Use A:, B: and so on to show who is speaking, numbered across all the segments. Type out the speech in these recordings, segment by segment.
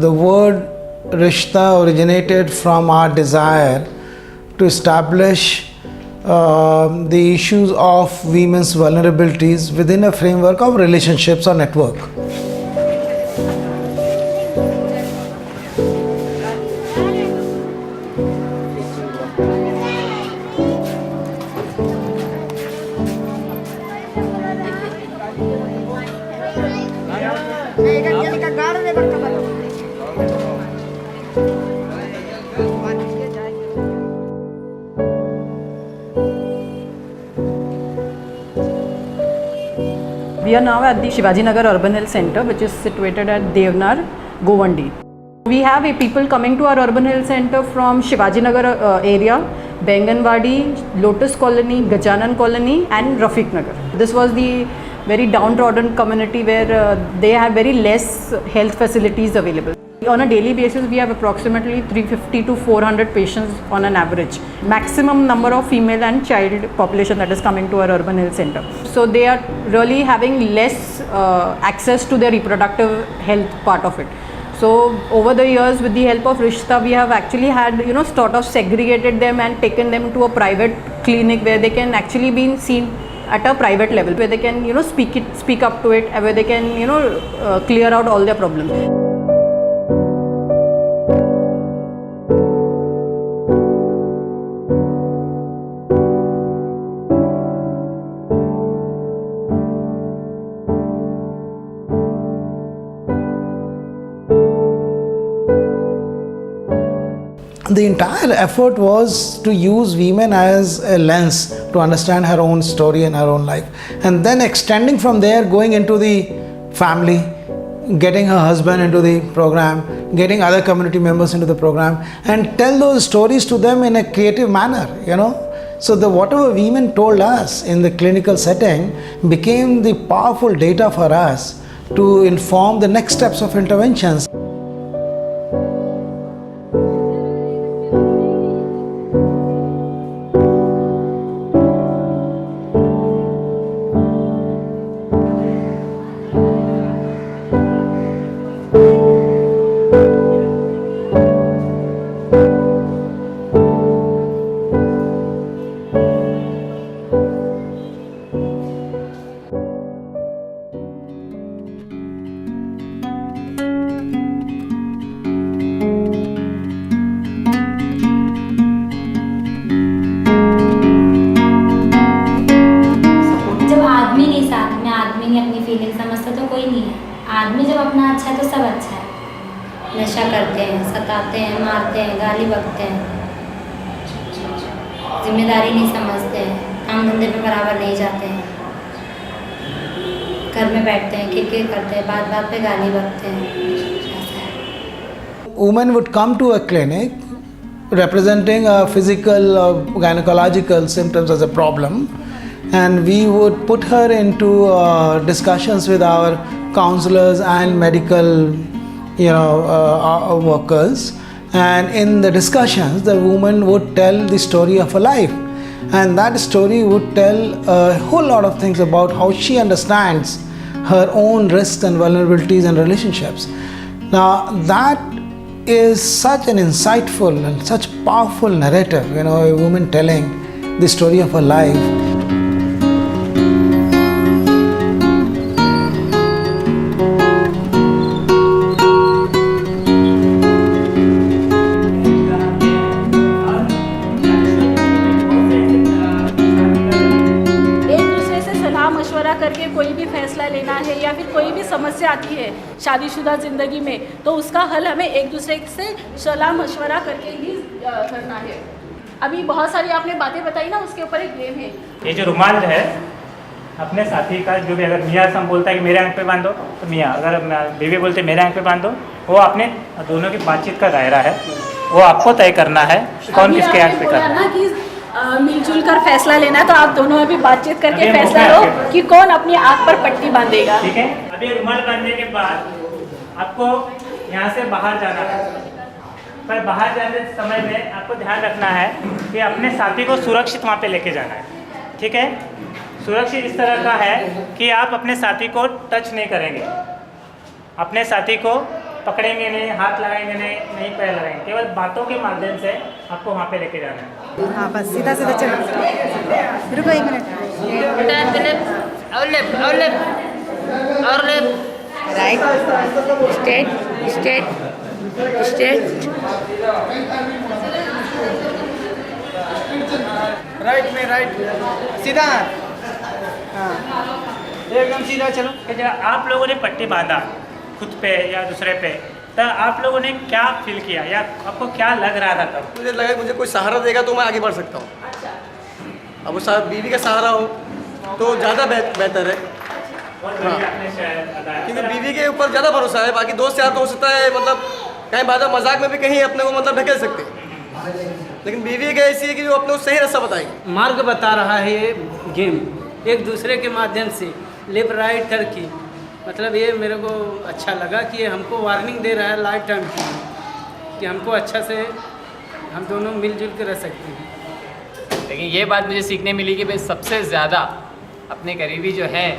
A: the word Rishta originated from our desire to establish the issues of women's vulnerabilities within a framework of relationships or network.
B: We are now at the Shivaji Nagar Urban Health Center, which is situated at Devnar, Govandi. We have people coming to our Urban Health Center from Shivaji Nagar area, Benganwadi, Lotus Colony, Gajanan Colony and Rafiq Nagar. This was the very downtrodden community where they have very less health facilities available. On a daily basis, we have approximately 350 to 400 patients on an average. Maximum number of female and child population that is coming to our urban health center. So they are really having less access to their reproductive health part of it. So over the years, with the help of Rishta, we have actually had, sort of segregated them and taken them to a private clinic where they can actually be seen at a private level, where they can, speak up to it, where they can, clear out all their problems.
A: The entire effort was to use women as a lens to understand her own story and her own life, and then extending from there, going into the family, getting her husband into the program, getting other community members into the program, and tell those stories to them in a creative manner, So whatever women told us in the clinical setting became the powerful data for us to inform the next steps of interventions.
C: आदमी जब अपना अच्छा है तो सब अच्छा है। नशा करते हैं, सताते हैं, मारते हैं, गाली बकते हैं, जिम्मेदारी नहीं समझते हैं, काम धंधे पे बराबर नहीं जाते हैं, घर में बैठते हैं, किरकिर करते हैं, बात बात पे गाली बकते हैं।
A: Women would come to a clinic representing a physical or gynecological symptoms as a problem, and we would put her into discussions with our counselors and medical workers, and in the discussions the woman would tell the story of her life, and that story would tell a whole lot of things about how she understands her own risks and vulnerabilities and relationships. Now that is such an insightful and such powerful narrative, a woman telling the story of her life.
D: करके कोई भी फैसला लेना है या फिर कोई भी समस्या आती है शादीशुदा ज़िंदगी में, तो उसका हल हमें एक दूसरे से सलाह मशवरा करके ही करना है। अभी बहुत सारी आपने बातें बताई ना, उसके ऊपर एक गेम है।
E: ये जो रुमाल है अपने साथी का, जो भी अगर मियाँ हम बोलता है कि मेरे आंख पे बांधो तो मियाँ, अगर बीवी बोलते हैं मेरे आंख पे बांधो, वो अपने दोनों की बातचीत का दायरा है, वो आपको तय करना है कौन किसके आंख पे करना है।
D: मिलजुल कर फैसला लेना है, तो आप दोनों अभी बातचीत करके फैसला लो कि कौन अपनी आंख पर पट्टी बांधेगा।
E: ठीक है, अभी रुमाल बांधने के बाद आपको यहाँ से बाहर जाना है, पर बाहर जाने समय में आपको ध्यान रखना है कि अपने साथी को सुरक्षित वहाँ पे लेके जाना है। ठीक है, सुरक्षित इस तरह का है कि आप अपने साथी को टच नहीं करेंगे, अपने साथी को पकड़ेंगे नहीं, हाथ लगाएंगे नहीं पैर लगाएंगे, केवल बातों के माध्यम से आपको वहाँ पे लेके जाना है।
F: हाँ बस सीधा सीधा चलो, रुको 1 मिनट।
G: और right, straight straight straight,
F: right में राइट, सीधा, हाँ एकदम सीधा चलो।
E: कि जब आप लोगों ने पट्टी बांधा खुद पे या दूसरे पे, तो आप लोगों ने क्या फील किया या आपको क्या लग रहा था तब?
H: मुझे लगा मुझे कोई सहारा देगा तो मैं आगे बढ़ सकता हूँ। अब वो बीवी का सहारा हो तो ज़्यादा बेहतर है। क्योंकि बीवी के ऊपर ज़्यादा भरोसा है, बाकी दोस्त यार तो हो सकता है मतलब कहीं बात मजाक में भी कहीं अपने को मतलब ढकेल सकते हैं, लेकिन बीवी एक ऐसी है कि जो अपने को सही रास्ता बताएगी।
I: मार्ग बता रहा है ये गेम, एक दूसरे के माध्यम से लेफ्ट राइट करके, मतलब ये मेरे को अच्छा लगा कि ये हमको वार्निंग दे रहा है लाइफ टाइम की, कि हमको अच्छा से हम दोनों मिलजुल के रह सकते हैं।
J: लेकिन ये बात मुझे सीखने मिली कि भाई सबसे ज़्यादा अपने करीबी जो हैं,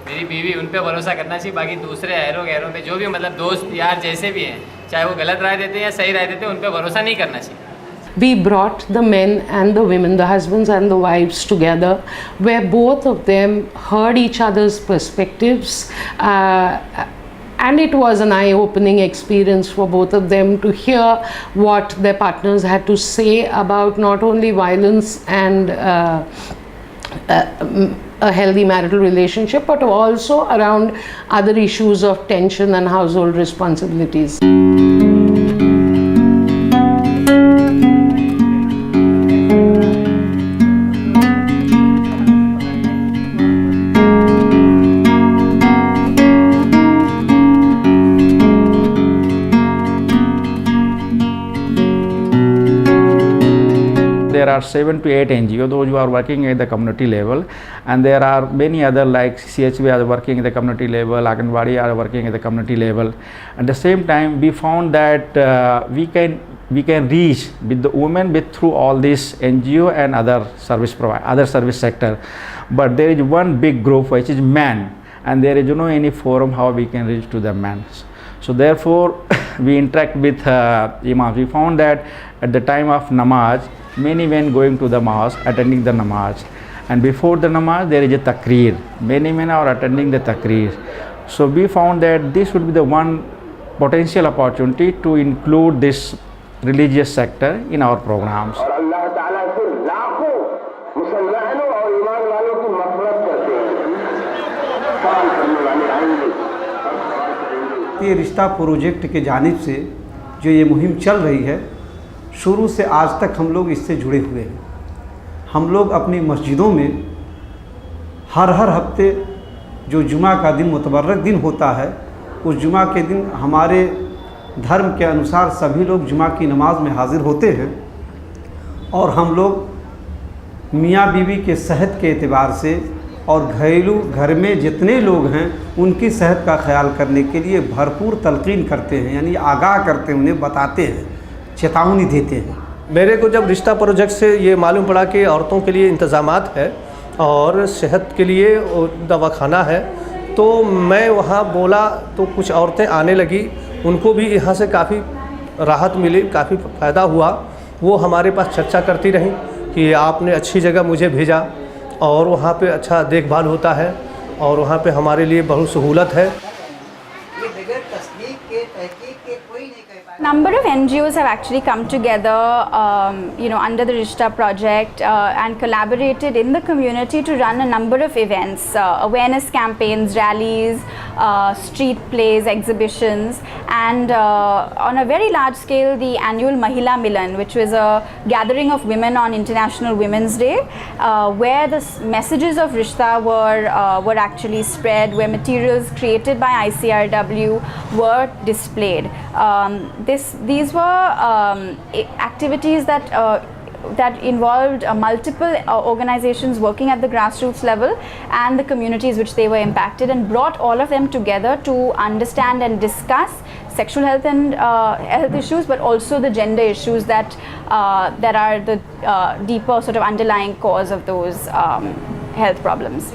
J: मेरी बीवी, उन पे भरोसा करना चाहिए। बाकी दूसरे ऐरों गैरों पे जो भी मतलब दोस्त यार जैसे भी हैं, चाहे वो गलत राय देते हैं या सही राय देते हैं, उन पे भरोसा नहीं करना चाहिए।
K: We brought the men and the women, the husbands and the wives together, where both of them heard each other's perspectives, and it was an eye-opening experience for both of them to hear what their partners had to say about not only violence and a healthy marital relationship, but also around other issues of tension and household responsibilities.
L: There are 7 to 8 NGOs, those who are working at the community level, and there are many other like CHB are working at the community level, Anganwadi are working at the community level. At the same time, we found that we can reach with the women with through all this NGO and other service sector, but there is one big group which is men, and there is no any forum how we can reach to the men. So therefore, we interact with imams. We found that at the time of namaz, many men going to the mosque, attending the namaz, and before the namaz there is a takreer. Many men are attending the takreer. So we found that this would be the one potential opportunity to include this religious sector in our programs.
M: ये रिश्ता project के जानिब से जो ये मुहिम चल रही है, शुरू से आज तक हम लोग इससे जुड़े हुए हैं। हम लोग अपनी मस्जिदों में हर हफ्ते जो जुमा का दिन मुतबर्रक दिन होता है, उस जुमा के दिन हमारे धर्म के अनुसार सभी लोग जुमा की नमाज में हाज़िर होते हैं, और हम लोग मियाँ बीवी के सेहत के एतबार से और घरेलू घर में जितने लोग हैं उनकी सेहत का ख्याल करने के लिए भरपूर तलकीन करते हैं, यानी आगाह करते हैं, उन्हें बताते हैं, चेतावनी देते हैं।
H: मेरे को जब रिश्ता प्रोजेक्ट से ये मालूम पड़ा कि औरतों के लिए इंतज़ामात है और सेहत के लिए दवाखाना है, तो मैं वहाँ बोला तो कुछ औरतें आने लगी, उनको भी यहाँ से काफ़ी राहत मिली, काफ़ी फ़ायदा हुआ। वो हमारे पास चर्चा करती रहीं कि आपने अच्छी जगह मुझे भेजा और वहाँ पे अच्छा देखभाल होता है और वहाँ पे हमारे लिए बहुत सहूलत है।
N: Number of NGOs have actually come together, under the Rishta project and collaborated in the community to run a number of events, awareness campaigns, rallies, street plays, exhibitions, and on a very large scale, the annual Mahila Milan, which was a gathering of women on International Women's Day, where the messages of Rishta were actually spread, where materials created by ICRW were displayed. These were activities that involved multiple organizations working at the grassroots level and the communities which they were impacted, and brought all of them together to understand and discuss sexual health and health issues, but also the gender issues that are the deeper sort of underlying cause of those health problems.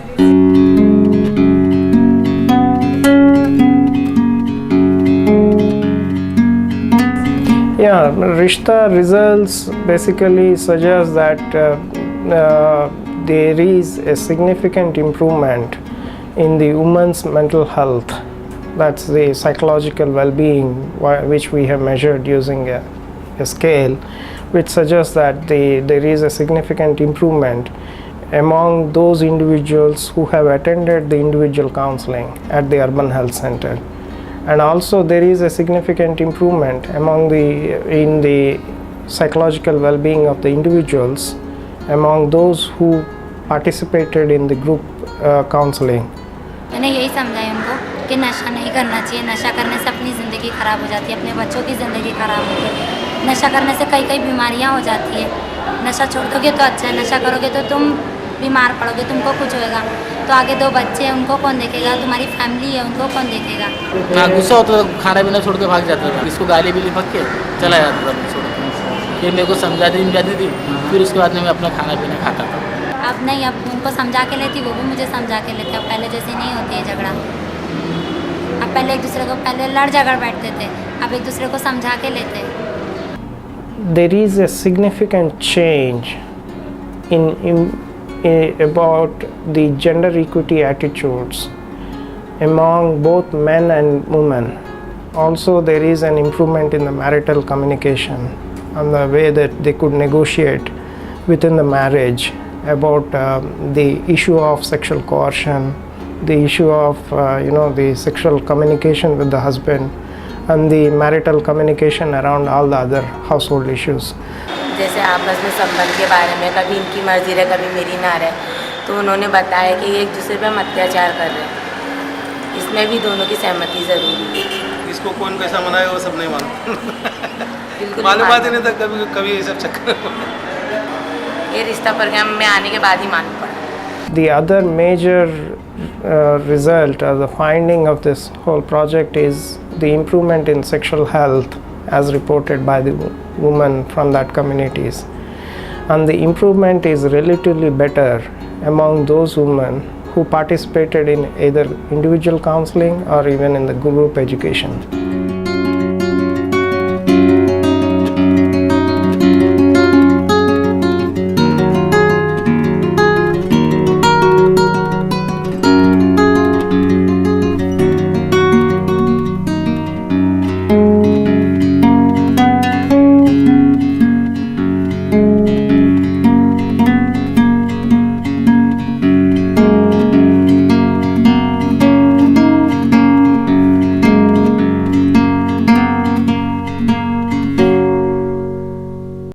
O: Yeah, Rishta results basically suggest that there is a significant improvement in the woman's mental health. That's the psychological well-being which we have measured using a scale, which suggests that there is a significant improvement among those individuals who have attended the individual counseling at the Urban Health Center. And also there is a significant improvement in the psychological well-being of the individuals among those who participated in the group counseling.
C: मैंने यही समझाया उनको कि नशा नहीं करना चाहिए, नशा करने से अपनी ज़िंदगी ख़राब हो जाती है, अपने बच्चों की ज़िंदगी ख़राब होती है। नशा करने से कई बीमारियां हो जाती है। नशा छोड़ दोगे तो अच्छा है, नशा करोगे तो तुम बीमार पड़ोगे, तुमको कुछ होएगा तो आगे 2 बच्चे हैं उनको कौन देखेगा, तुम्हारी फैमिली है उनको कौन देखेगा।
I: हाँ, गुस्सा होता था, खाना पीना छोड़ के भाग जाता था, इसको गाली भी पक के चला जाता था छोड़ के। फिर मेरे को समझाती थी, फिर उसके बाद में मैं अपना खाना पीना खाता था।
C: अब नहीं, अब उनको समझा के लेती, वो भी मुझे समझा के लेते। अब पहले जैसे नहीं होती है झगड़ा। अब पहले एक दूसरे को लड़ झगड़ बैठते थे, अब एक दूसरे को समझा के लेते।
O: There is a significant change about the gender equity attitudes among both men and women. Also, there is an improvement in the marital communication and the way that they could negotiate within the marriage about the issue of sexual coercion, the issue of the sexual communication with the husband, and the marital communication around all the other household issues.
G: जैसे आपस में संबंध के बारे में कभी इनकी मर्जी रहे कभी मेरी ना रहे, तो उन्होंने बताया कि एक दूसरे पर हम अत्याचार कर रहे हैं, इसमें भी दोनों की सहमति ज़रूरी है।
P: इसको कौन कैसा मनाए वो सब नहीं मालूम। मालूम बात ही नहीं था कभी ये सब चक्कर।
G: ये रिश्ता प्रोग्राम में आने के बाद ही मालूम पड़ा।
O: The other major result or the finding of this whole project is the improvement in sexual health as reported by the women from that communities, and the improvement is relatively better among those women who participated in either individual counseling or even in the group education.